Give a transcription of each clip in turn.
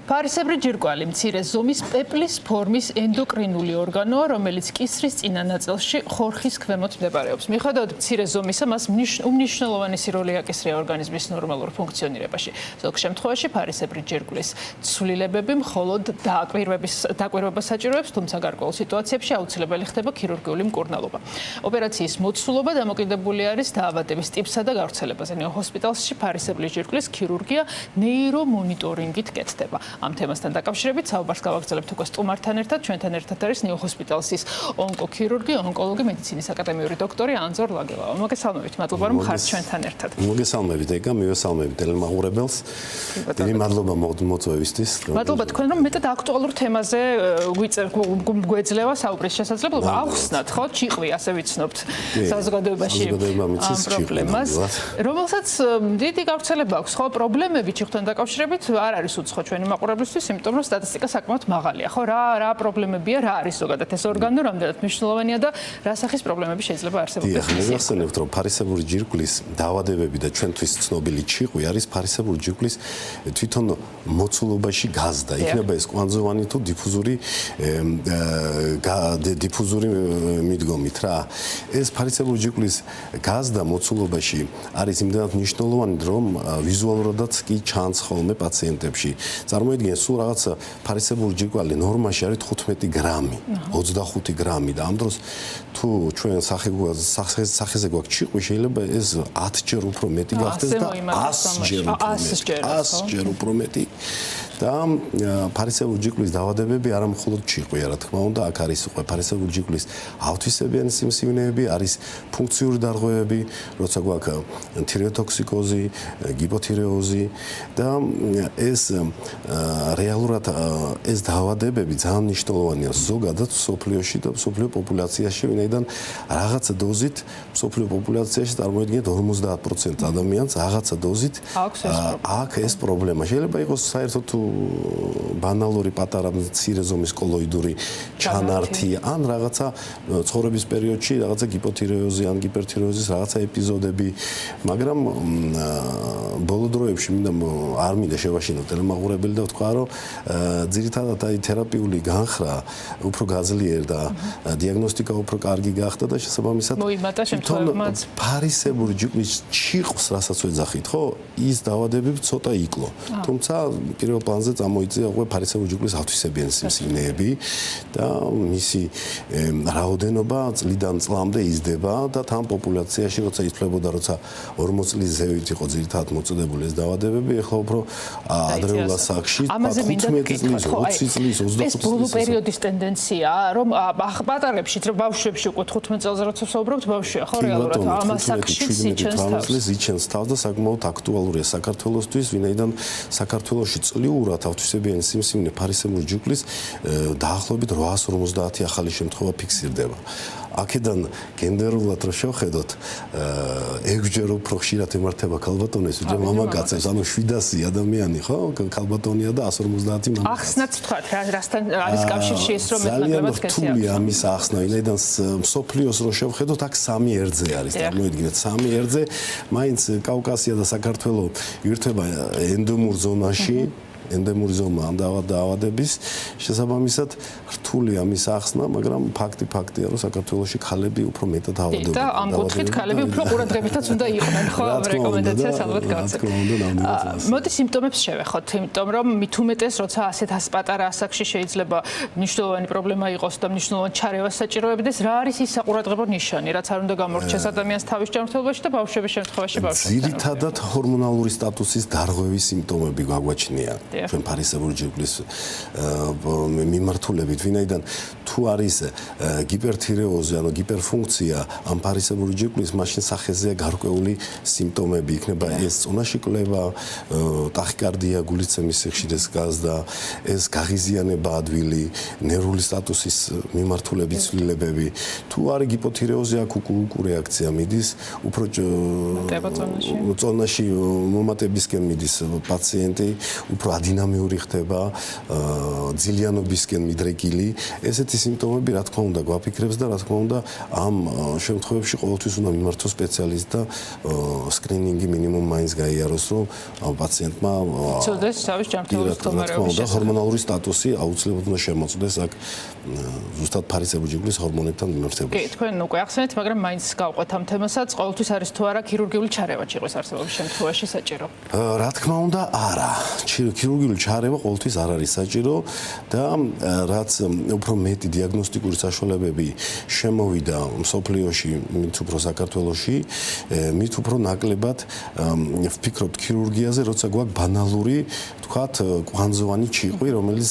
ფარისებრი ჯირკვალი მცირე ზომის პეპლის ფორმის ენდოკრინული ორგანოა, რომელიც კისრის წინა ნაწილში ხორხის ქვემოთ მდებარეობს. მიუხედავად მცირე ზომისა, მას უმნიშვნელოვანესი როლი აკისრია ორგანიზმის ნორმალურ ფუნქციონირებაში. ზოგ შემთხვევაში ფარისებრი ჯირკვლის ცვლილებები მხოლოდ დაკვირვებას საჭიროებს, თუმცა გარკვეულ სიტუაციებში აუცილებელი ხდება ქირურგიული მკურნალობა. ოპერაციის მოცულობა დამოკიდებული არის დაავადების ტიპსა და გავრცელებაზე. ნეოჰოსპიტალში ფარისებრი ჯირკვლის ქირურგია ნეირომონიტორინგით კეთდება. ამ თემასთან დაკავშირებით საუბარს გავაგრძელებთ უკვე სტუმართან ერთად. ჩვენთან ერთად არის ნეოჰოსპიტალსის ონკოქირურგი, ონკოლოგი, მედიცინის აკადემიური დოქტორი ანზორ ლაგელავა. მოგესალმებით, მადლობა რომ ხართ ჩვენთან ერთად. მოგესალმებით, ეკა, მივესალმებით ტელემაყურებელს. დიდი მადლობა მოწვევისთვის. მადლობა თქვენ რომ მეტად აქტუალურ თემაზე გვეძლევა საუბრის შესაძლებლობა. ახსნათ, ხო, ჭიყვი, ასე ვიცნობთ საზოგადოებაში ამ პრობლემას, რომელსაც დიდი გავრცელება აქვს, ხო, პრობლემები ჭიყვთან დაკავშირებით არ არის უცხო ჩვენი მაყურებლისთვის, იმიტომ რომ სტატისტიკა საკმაოდ მაღალია, ხო, რა პრობლემებია, რა არის ზოგადად ეს ორგანო, რამდენად მნიშვნელოვანია და რა სახის პრობლემები შეიძლება არსებობდეს. მოგახსენებთ, რომ ფარისებური ჯირკვლის დაავადებები და ჩვენთვის ცნობილი ჭიყვი არის ფარისებური ჯირკვლის თვითონ მოცულობაში გაზდა. იქნება ეს კვანძოვანი თუ დიფუზური მიდგომით რა. ეს ფარისებური ჯირკვლის გაზდა მოცულობაში არის იმდენად მნიშვნელოვანი, რომ ვიზუალურადაც კი ჩანს ხოლმე პაციენტებში. წარმოიდგინეთ, სულ რაღაც ფარისებური ჯირკვალი ნორმაში არის 15 გრამი, 25 გრამი და ამ დროს თუ ჩვენ სახეზე გვაქვს ჭიყვი, შეიძლება ეს 10 ჯერ უფრო მეტი გახდეს და 100 ჯერ უფრო მეტი. და ფარისებური ჯირკვლის დაავადებები არა მხოლოდ ჭიყვია, რა თქმა უნდა, აქ არის უკვე ფარისებური ჯირკვლის ავთვისებიანი სიმსივნეები, არის ფუნქციური დარღვევები, როცა გვაქვს თირეოტოქსიკოზი, გიპოთირეოზი და ეს რეალურად ეს დაავადებები ძალიან მნიშვნელოვანია ზოგადად სოფლიოში და სოფლიო პოპულაციაში, ვინაიდან რაღაცა დოზით სოფლიო პოპულაციაში წარმოიდგინეთ 50% ადამიანს რაღაცა დოზით აქვს ეს პრობლემა. შეიძლება იყოს საერთოდ ბანალური პატარა მცირე ზომის კოლოიდური ჩანართი ან რაღაცა ცხოვრების პერიოდში რაღაცა გიპოთირეოზი ან გიპერთირეოზის რაღაცა ეპიზოდები, მაგრამ ბოლო დროებში არ მინდა შევაშინო ტელემაყურებელი და ვთქვა, რომ ძირითადად აი თერაპიული განხრა უფრო გაძლიერდა, დიაგნოსტიკა უფრო კარგი გახდა და შესაბამისად მოიმატა შემთხვევებმაც ფარისებური ჯირკვლის ჭიყვს, რასაც ვეძახით, ხო, ის დაავადებები ცოტა იკლო. თუმცა პირველ პლანზე წამოიწია უკვე ფარისებური ჯირკვლის ავთვისებიანი სიმსივნეები და მისი რაოდენობა წლიდან წლამდე იზრდება და თან პოპულაციაში როცა იცვლებოდა, როცა 40 წლის ზევით იყო ძირითადად მოწოდებული ეს დაავადებები, ეხლა უფრო ადრეულ ასაკში 15 წლის, 20 წლის, 25 წლის. ეს ბოლო პერიოდის ტენდენციაა, რომ პატარებში, ბავშვებში უკვე 15 წელზე როცა ვსაუბრობთ, ბავშვია, ხო, რეალურად ამ ასაკში იჩენს თავს და საკმაოდ აქტუალურია საქართველოსთვის, ვინაიდან საქართველოში წლიურად ავთვისებიანი სიმსივნე ფარისებური ჯირკვლის დაახლოებით 850 ახალი შემთხვევა ფიქსირდება. აქედან გენდერულად რო შევხედოთ, 6 ჯერ უფრო ხშირად ემართება ქალბატონებს, ვიდრე მამაკაცებს, ანუ 700 ადამიანი, ხო, ქალბატონია და 150 მამაკაცი. ახსნათ თქვათ, რასთან არის კავშირში ეს რომ მეტნაკლებად კეთილია. ძალიან რთულია ამის ახსნა, ვინაიდან მსოფლიოს რო შევხედოთ, აქ 3 ერძე არის, წარმოიდგინეთ, 3 ერძე, მაინც კავკასია და საქართველო ირთვება ენდემურ ზონაში. ენდემური ზომა ამ დაავადების შესაბამისად რთულია ამის ახსნა, მაგრამ ფაქტია, რომ საქართველოში ქალები უფრო მეტად დაავადებიან. და ამ კუთხით ქალები უფრო ყურადღებითაც უნდა იყვნენ, ხო, ამ რეკომენდაციას ალბათ გავაცეთ. მოდი სიმპტომებს შევეხოთ, იმიტომ რომ მით უმეტეს, როცა ასეთ პატარა ასაკში შეიძლება მნიშვნელოვანი პრობლემა იყოს და მნიშვნელოვანი ჩარევა საჭიროებდეს, რა არის ის საყურადღებო ნიშანი, რაც არ უნდა გამორჩეს ადამიანს თავის ჯანმრთელობაში და ბავშვების შემთხვევაში ბავშვებს. ძირითადად ჰორმონალური სტატუსის დარღვევის სიმპტომები გვაგვაჩნია. ჩვენ ფარისებური ჯირკვლის მიმართულებით, ვინაიდან თუ არის გიპერთირეოზი, ანუ გიპერფუნქცია ამ ფარისებური ჯირკვლის, მაშინ სახეზეა გარკვეული სიმპტომები, იქნება ეს წონაში კლება, ტახიკარდია, გულისცემის სიხშირეს გაზდა, ეს გაღიზიანება ადვილი, ნერვული სტატუსის მიმართულებით ცვლილებები. თუ არის გიპოთირეოზი, აქ უკუ რეაქცია მიდის, უფრო წონაში მომატებისკენ მიდის პაციენტი, უფრო დინამიური ხდება, ძილიანობისკენ მიდრეკილი, ესეთი სიმპტომები რა თქმა უნდა გვაფიქრებს და რა თქმა უნდა ამ შემთხვევებში ყოველთვის უნდა მიმართოს სპეციალისტ და სკრინინგი მინიმუმ მაინც გაიაროს რომ პაციენტმა ცოდეს თავის ჯანმრთელობის მდგომარეობის შესახებ ჰორმონალური სტატუსი აუცილებლად უნდა შემოწმდეს აქ ზუსტად ფარისებრი ჯიგლის ჰორმონებთან მიმართებაში. კი, თქვენ უკვე ახსენეთ, მაგრამ მაინც გავყვეთ ამ თემასაც. ყოველთვის არის თუ არა ქირურგიული ჩარევა ჭირვის არსებობის შემთხვევაში საჭირო? რა თქმა უნდა, არა. ქირურგიული ჩარევა ყოველთვის არ არის საჭირო და რაც უფრო მეტი დიაგნოსტიკური საშუალებები შემოვიდა მსოფლიოში, მით უფრო საქართველოში, მით უფრო ნაკლებად ვფიქრობთ ქირურგიაზე, როცა გვაქვს ბანალური, თქვათ, კვანძოვანი ჩიყვი, რომელიც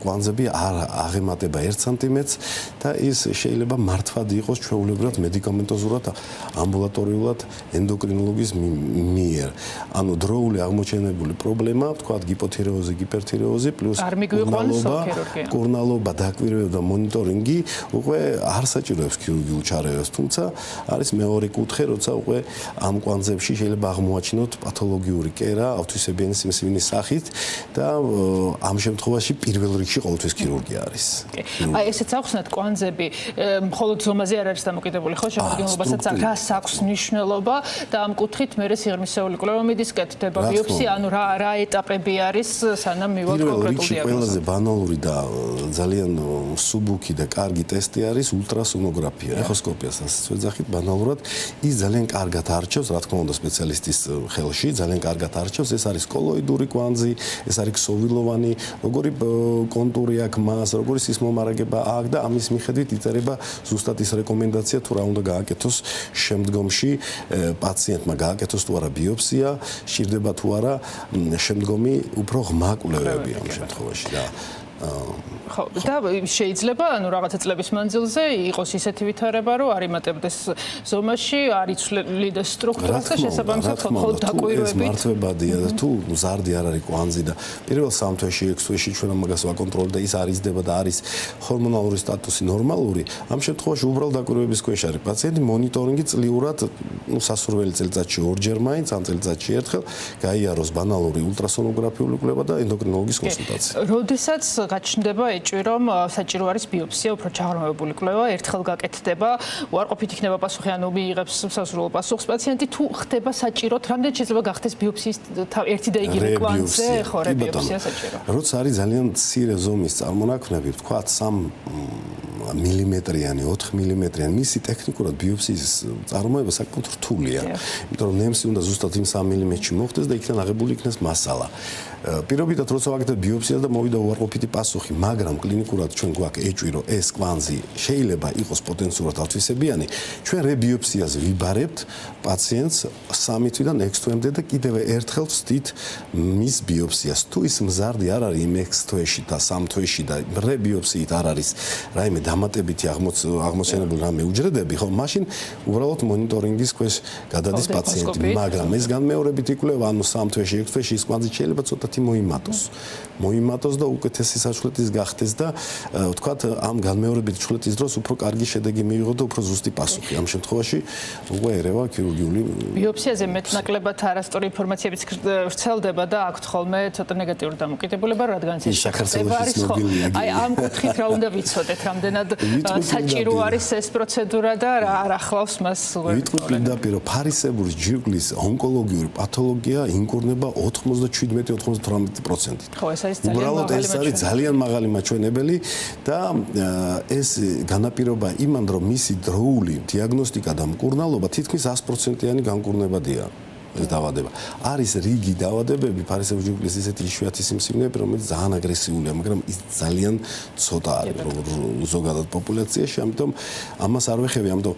კვანძები არ აღემატება 1 სანტიმეტრს და ის შეიძლება მართვად იყოს ჩვეულებრივად მედიკამენტოზურად ამბულატორიულად ენდოკრინოლოგის მიერ. ანუ დროული აღმოჩენებული პრობლემა, თქვათ, გიპოთირეოზი, გიპერთირეოზი პლუს კურნალობა, დაკვირვება და მონიტორინგი უკვე არ საჭიროებს ქირურგიულ ჩარევას, თუმცა არის მეორე კუთხე, როცა უკვე ამ კვანძებში შეიძლება აღმოაჩინოთ პათოლოგიური კერა ავთვისებიანი სიმსივნის სახით და ამ შემთხვევაში პირველ რიგში ყოველთვის ქირურგია არის. აი ესეც ახსნათ კვანძები მხოლოდ ზომაზე არ არის დამოკიდებული ხო შემადგენლობასაც რას აქვს მნიშვნელობა და ამ კუთხით მე სიღრმისეული კვლევა მიდის კეთდება ბიოპსია ანუ რა ეტაპები არის სანამ მივიღოთ კონკრეტულ დიაგნოზს. ყველაზე ბანალური და ძალიან სუბუქი და კარგი ტესტი არის ულტრასონოგრაფია ეხოსკოპიას ასე ვეძახით ბანალურად ის ძალიან კარგად არჩევს რა თქმა უნდა სპეციალისტის ხელში ძალიან კარგად არჩევს ეს არის კოლოიდური კვანძი ეს არის ქსოვილოვანი როგორი კონტური აქვს მას როგორი სისმომარაგება აქვს და ამის მიხედვით იწერება ზუსტად ის რეკომენდაცია თუ რა უნდა გააკეთოს შემდგომში პაციენტმა გააკეთოს თუ არა ბიოპსია სჭირდება თუ არა შემდგომი უფრო ღრმა კვლევები ამ შემთხვევაში და ხო და შეიძლება ანუ რაღაცა წლების მანძილზე იყოს ისეთი ვითარება რომ არ იმატებდეს ზომაში არ იცვლიდეს სტრუქტურას და შესაბამისად მხოლოდ დაკვირვებით ეს მართვებადია და თუ ზარდი არ არის კვანძი და პირველ 3 თვეში 6 თვეში ჩვენ მაგას ვაკონტროლებ და ის არისდება და არის ჰორმონალური სტატუსი ნორმალური ამ შემთხვევაში უბრალოდ დაკვირვების ქვეშ არის პაციენტი მონიტორინგი წლიურად სასურველი წელიწადში 2 ჯერ მაინც ამ წელიწადში ერთხელ გაიაროს ბანალური ულტრასონოგრაფიული კვლევა და ენდოკრინოლოგის კონსულტაცია. როდესაც გაჩნდება ეჭვი რომ საჭირო არის ბიოპსია უფრო ჩაღრმავებული კვლევა ერთხელ გაკეთდება უარყოფით იქნება პასუხი ანუ მიიღებს სასურველ პასუხს პაციენტი თუ ხდება საჭიროდ რამდენი შეიძლება გახდეს ბიოპსიის ერთი და იგივე კვანძზე ხო რა ბიოპსია საჭირო როცა არის ძალიან მცირე ზომის წარმონაქმნები თქვა 3 მილიმეტრიანი 4 მილიმეტრიანი მისი ტექნიკურად ბიოპსიის წარმოება საკმაოდ რთულია იმიტომ რომ ნემსი უნდა ზუსტად იმ 3 მილიმეტრში მოხდეს და იქიდან აღებული იქნეს მასალა პირობითად როცა ვაკეთებ ბიოპსიას და მოვიდა უარყოფითი პასუხი, მაგრამ კლინიკურად ჩვენ გვაქვს ეჭვი, რომ ეს კვანძი შეიძლება იყოს პოტენციურად ავთვისებიანი, ჩვენ რებიოპსიაზე ვიბარებთ პაციენტს 3 თვიდან 6 თვემდე და კიდევ ერთხელ ვსდით მის ბიოპსიას. თუ ის მზარდი არ არის იმ 6 თვეში და 3 თვეში და რებიოპსიით არ არის რაიმე დამატებითი აღმოცენებული რამე უჯრედები, ხო, მაშინ უბრალოდ მონიტორინგის ქვეშ გადადის პაციენტი, მაგრამ ეს განმეორებითი კვლევა, ანუ 3 თვეში 6 თვეში ის კვანძი შეიძლება ცოტათი მოიმატოს და უკეთესი საშუალების გახდეს და ვთქვათ ამ განმეორებითი ჩხლეთის დროს უფრო კარგი შედეგი მიიღო და უფრო ზუსტი პასუხი. ამ შემთხვევაში უკვე ერევა ქირურგიული ბიოპსიაზე მეტნაკლებად არასწორი ინფორმაციებიც ვრცელდება და აქვთ ხოლმე ცოტა ნეგატიური დამოკიდებულება, რადგან ეს საქართველოს ცნობილია. აი ამ კუთხით რა უნდა ვიცოდეთ, რამდენად საჭირო არის ეს პროცედურა და რა ახლავს მას ვიტყვი პირდაპირ ფარისებური ჯირკვლის ონკოლოგიური პათოლოგია ინკურნება 97-98%. ხო, ეს არის ძალიან მაღალი მაჩვენებელი და ეს განაპირობა იმან რომ მისი დროული დიაგნოსტიკა და მკურნალობა თითქმის 100%-იანი განკურნებადია. ეს დაავადება არის რიგი დაავადებები ფარისებრი ჯირკვლის ისეთი იშვიათი სიმსივნეები რომელიც ძალიან აგრესიულია მაგრამ ის ძალიან ცოტა არის ზოგადად პოპულაციაში ამიტომ ამას არ ვეხები ამიტომ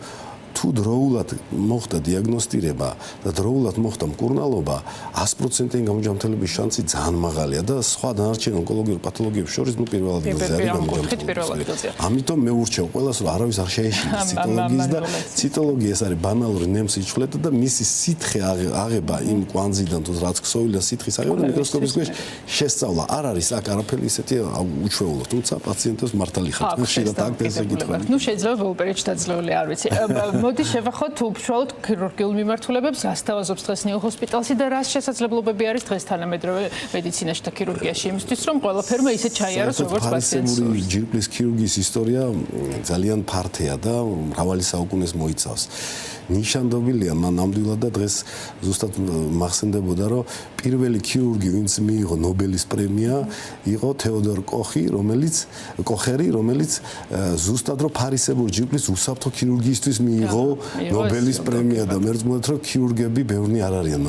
თუ დროულად მოხდა დიაგნოსტირება და დროულად მოხდა მკურნალობა 100%-იანი გამოჯანმრთელების შანსი ძალიან მაღალია და სხვა დანარჩენ ონკოლოგიურ პათოლოგიებს შორის პირველად ადგილზე არის გამოჯანმრთელება. ამიტომ მე ურჩევ ყველას რომ არავის არ შეეშინოს ციტოლოგიის და ციტოლოგია ეს არის ბანალური ნემსის ჩხლეტა და მისი სითხე აღება იმ კვანძიდან თუ რაც ქსოვილი და სითხის აღება მიკროსკოპის ქვეშ შესწავლა არ არის აქ არაფერი ისეთი უჩვეულო თუმცა პაციენტებს მართალი ხარ ხშირად აქ ეს ეკითხები. ნუ შეიძლება ბოლპერიოდში დაძლეული არ ვიცი მოდი შევახოთ უშუალოდ ქირურგიულ მიმართულებებს, რას თავაზობს დღეს ნიუ ჰოსპიტალში და რას შესაძლებლობები არის დღეს თანამედროვე მედიცინაში და ქირურგიაში იმისთვის, რომ ყველაფერმა ისე ჩაიაროს, როგორც პაციენტს. ჯირკვლის ქირურგიის ისტორია ძალიან ფართეა და მრავალი საუკუნეს მოიცავს. ნიშანდობილია მან ნამდვილად და დღეს ზუსტად მახსენდებოდა, რომ პირველი ქირურგი, ვინც მიიღო ნობელის პრემია, იყო თეოდორ კოხერი, რომელიც ზუსტად რომ ფარისებურ ჯირკვლის უსაფრთხო ქირურგიისთვის მიიღო ნობელის პრემია და მერწმუნეთ, რომ ქირურგები ბევრი არ არიან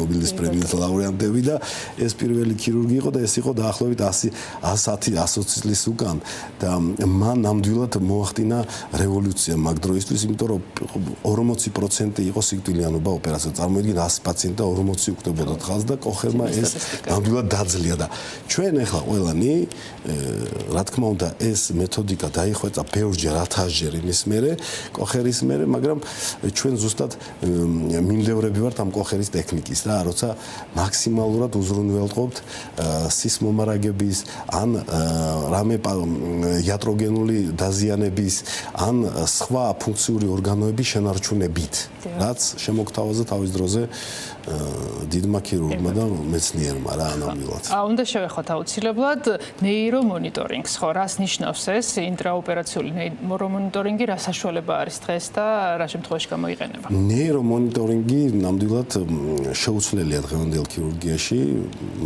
ნობელის პრემიის ლაურეატები და ეს პირველი ქირურგი იყო და ეს იყო დაახლოებით 110-120 წლის უკან და მან ნამდვილად მოახდინა რევოლუცია მაგ დროისთვის, იმიტომ რომ 40% იყო სიკვდილიანობა ოპერაციაზე. წარმოიდგინე 100 პაციენტი და 40 უკვდებოდა ხალხს და კოხერმა ეს ნამდვილად დაძლია და ჩვენ ახლა ყველანი რა თქმა უნდა ეს მეთოდიკა დაიხვეწა ბევრჯერ 1000-ჯერ იმის მერე კოხერის მერე, მაგრამ ჩვენ ზუსტად მიმდევრები ვართ ამ კოხერის ტექნიკის რა, როცა მაქსიმალურად უზრუნველყოფთ სისმომარაგების ან რამე იატროგენული დაზიანების ან სხვა ფუნქციური ორგანოების შენარჩუნებით, რაც შემოგთავაზა თავის დროზე დიდმა ქირურგმა და მეცნიერმა რა ნამდვილად. უნდა შევეხოთ აუცილებლად ნეირომონიტორინგს, ხო, რას ნიშნავს ეს ინტრაოპერაციული ნეირომონიტორინგი, რა საშუალება არის დღეს და რა შემთხვევაში გამოიყენება? ნეირომონიტორინგი ნამდვილად შეუცვლელია დღევანდელ ქირურგიაში,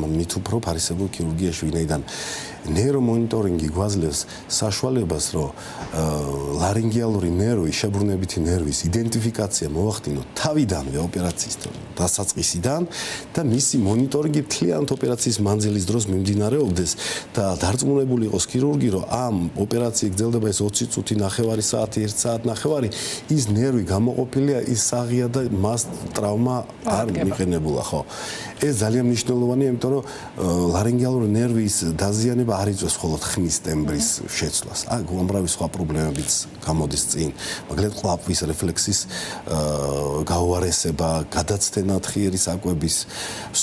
მით უფრო ფარისებურ ქირურგიაში, ვინაიდან ნეირომონიტორინგი გვაძლევს საშუალებას, რომ ლარინგიალური ნერვი, შებრუნებითი ნერვის იდენტიფიკაცია მოახდინოთ თავიდანვე ოპერაციის დასაწყისიდან და მისი მონიტორინგი მთლიანად ოპერაციის მანძილის დროს მიმდინარეობდეს და დარწმუნებული იყოს ქირურგი, რომ ამ ოპერაცია გრძელდება ეს 20 წუთი, ნახევარი საათი, 1 საათი ნახევარი, ის ნერვი გამოყოფილია, ის საღია და მას ტრავმა არ მიყენებულა, ხო? ეს ძალიან მნიშვნელოვანია, იმიტომ რომ ლარინგიალური ნერვის დაზიანება არ იწვევს მხოლოდ ხმის ტემბრის შეცვლას. უამრავი სხვა პრობლემებიც გამოდის წინ, მაგალითად ყლაპვის რეფლექსის გაუარესება, გადაცდენა თხიერი საკვების,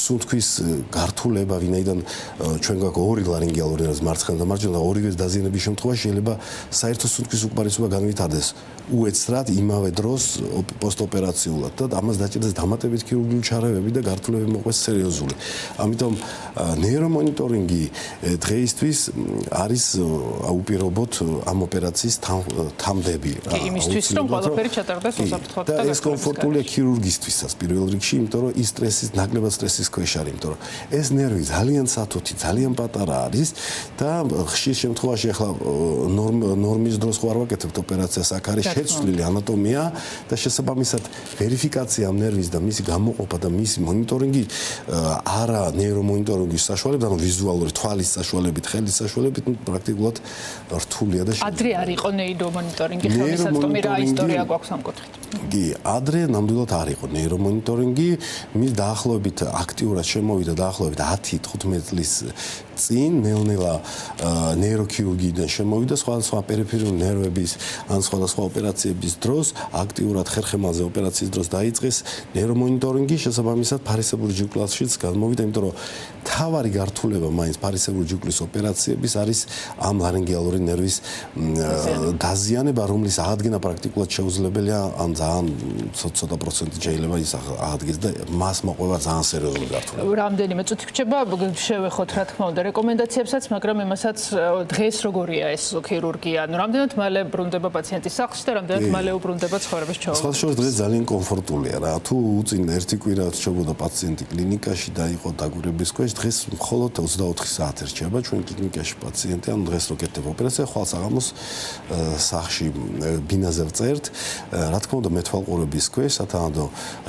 სუნთქვის გართულება, ვინაიდან ჩვენ გვაქვს ორი ლარინგიალური ნერვის მარცხენა და მარჯვენა და ორივე დაზიანების შემთხვევაში შეიძლება საერთო სუნთქვის უკმარისობა განვითარდეს უეცრად იმავე დროს პოსტოპერაციულად და ამას დაჭირდეს დამატებით ქირურგიული ჩარევები და გართულებები მოყვეს სერიოზული. ამიტომ ნეირომონიტორინგი დღეისთვის არის უპირობოდ ამ ოპერაციის თამდები. იმისთვის რომ ყველაფერი ჩატარდეს უსაფრთხოდ და ეს კომფორტულია ქირურგისთვისაც პირველ რიგში, იმიტომ რომ ის სტრესის, ნაკლებად სტრესის ქვეშ არის, იმიტომ რომ ეს ნერვი ძალიან სათუთი, ძალიან პატარა არის და ხშირ შემთხვევაში ახლა ნორმის დროს ხო არ ვაკეთებთ ოპერაციას, აქ არის შეცვლილი ანატომია და შესაბამისად ვერიფიკაცია ამ ნერვის და მისი გამოყოფა და მისი მონიტორინგი არა ნეირომონიტორინგის საშუალებით, ანუ ვიზუალური თვალის საშუალებით, ხელის საშუალებით პრაქტიკულად რთულია და ადრე არ იყო ნეირომონიტორინგი, ხელმისაწვდომი რა ისტორია გვაქვს ამ კუთხით? კი, ადრე ნამდვილად არ იყო ნეირომონიტორინგი, მის დაახლოებით აქტიურად შემოვიდა დაახლოებით 10-15 წლის წინ ნელ-ნელა ნეიროქირურგიიდან შემოვიდა სხვადასხვა პერიფერიული ნერვების ან სხვადასხვა ოპერაციების დროს აქტიურად ხერხემალზე ოპერაციის დროს დაიწყეს ნეირომონიტორინგი, შესაბამისად ფარისებურ ჯირკვლაშიც გამოვიდა, იმიტომ რომ თავარი გართულება მაინც ფარისებურ ჯირკვლის ოპერაციების არის ამ ლარინგიალური ნერვის დაზიანება, რომლის აღდგენა პრაქტიკულად შეუძლებელია, ან ძალიან ცოტა პროცენტი შეიძლება ის აღდგეს და მას მოყვება ძალიან სერიოზული გართულება. რამდენიმე წუთი რჩება, შევეხოთ რა თქმა უნდა რეკომენდაციებსაც, მაგრამ იმასაც დღეს როგორია ეს ქირურგია, ანუ რამდენად მალე ბრუნდება პაციენტი სახლში და რამდენად მალე უბრუნდება ცხოვრების ჩვეულებრივ. სხვა შორის დღეს ძალიან კომფორტულია რა. თუ უწინ ერთი კვირა რჩებოდა პაციენტი კლინიკაში და იყო დაგვირების ქვეშ, დღეს მხოლოდ 24 საათი რჩება ჩვენ კლინიკაში პაციენტი, ანუ დღეს რო გეთება ოპერაცია, ხვალ საღამოს სახლში ბინაზე ვწერთ, რა თქმა უნდა მეთვალყურების ქვეშ, სათანადო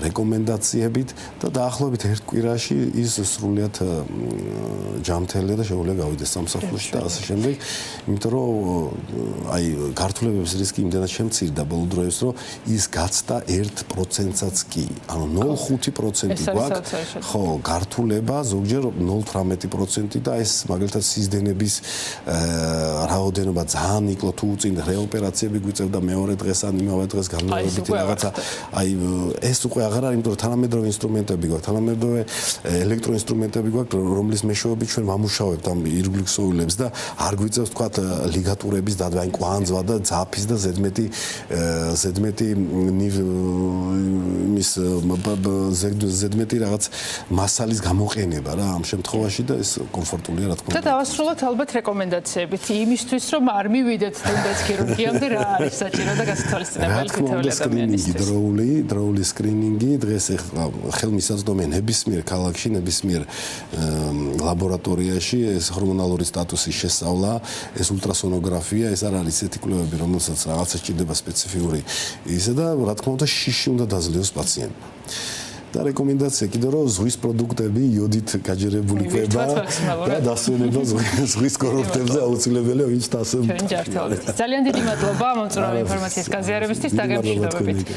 რეკომენდაციებით და დაახლოებით ერთ კვირაში ის სრულიად ჯანმრთელია და შეუძლია გავიდეს სამსახურში და ასე შემდეგ, იმიტომ რომ აი გართულებების რისკი იმდენად შემცირდა ბოლო დროის, რომ ის გაცდა 1%-საც კი, ანუ 0.5% გვაქვს, ხო, გართულება ზოგჯერ 0.18% და ეს მაგალითად სიზდენების რაოდენობა ძალიან იკლო თუ უწინ რეოპერაციები გვიწევდა მეორე დღეს ან იმავე დღეს განმავლობითი რაღაცა, აი ეს უკვე აღარ არის, იმიტომ რომ თანამედროვე ინსტრუმენტები გვაქვს, თანამედროვე ელექტროინსტრუმენტები გვაქვს, რომლის მეშვეობით ჩვენ დამუშავებთ ამ ირგვლივ ქსოვილებს და არ გვიწევს თქვა ლიგატურების დადვა, ან კვანძვა და ძაფის და ზედმეტი მის ზედმეტი რაღაც მასალის გამოყენება რა ამ შემთხვევაში და ეს კომფორტულია რა თქმა უნდა. და დავასრულოთ ალბათ რეკომენდაციებით იმისთვის, რომ არ მივიდეთ თუნდაც ქირურგიამდე რა არის საჭირო და გასათვალისწინებელი თითოეული ადამიანისთვის. დროული სკრინინგი დღეს ხელმისაწვდომია ნებისმიერ ქალაქში, ნებისმიერ ლაბორატორიაში ეს ჰორმონალური სტატუსის შესწავლა, ეს ულტრასონოგრაფია, ეს არ არის ესეთი კვლევები, რომელსაც რაღაცა სჭირდება სპეციფიური ისე და რა თქმა უნდა შიში უნდა დაძლევოს პაციენტმა. და რეკომენდაცია კიდევ რომ ზღვის პროდუქტები იოდით გაჯერებული კვება და დასვენება ზღვის კურორტებზე აუცილებელია ვინც დასვენებს. ძალიან დიდი მადლობა მომწვრავი ინფორმაციის გაზიარებისთვის და გემშვიდობებით.